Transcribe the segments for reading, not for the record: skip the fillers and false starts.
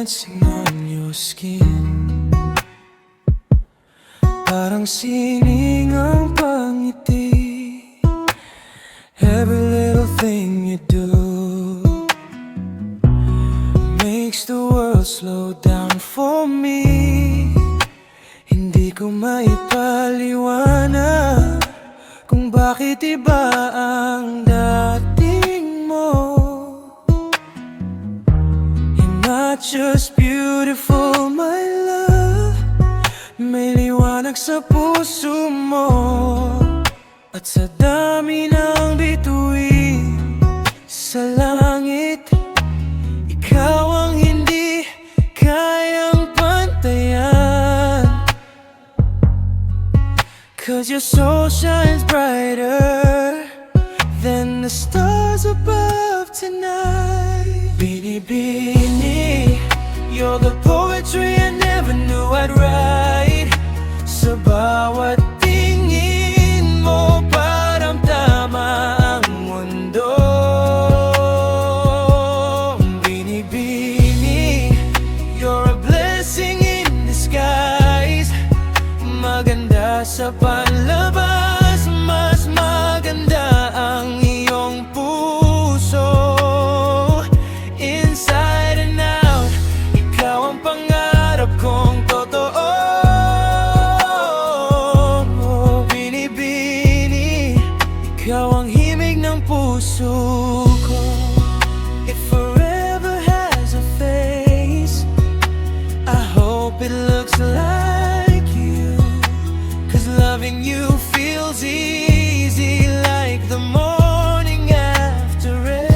dancing on your skin. Parang sining ang pangiti. Every little thing you do makes the world slow down for me. Hindi ko maipaliwanag kung bakit iba ang dating mo. You're not just beautiful, my love, may liwanag sa puso mo. At sa dami ng bituin sa langit, ikaw ang hindi kayang pantayan. 'Cause your soul shines brighter than the stars above tonight. Bini-bini, you're the poetry I never knew I'd write. Sa bawat tingin mo, parang tama ang mundo. Bini-bini, you're a blessing in disguise. Maganda sa panlabas, mas maganda ang iyong puso. Inside and out, ikaw ang pangarap kong totoo. Bini-bini, ikaw ang himig ng puso ko. If forever has a face, I hope it looks like you. 'Cause loving you feels easy like the morning after rain.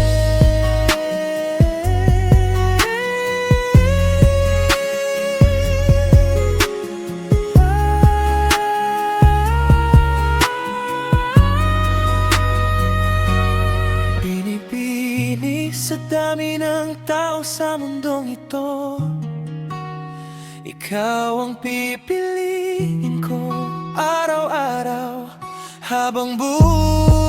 Bini-bini, sa dami ng tao sa mundong ito, ikaw ang pipiliin ko araw-araw habang buhay.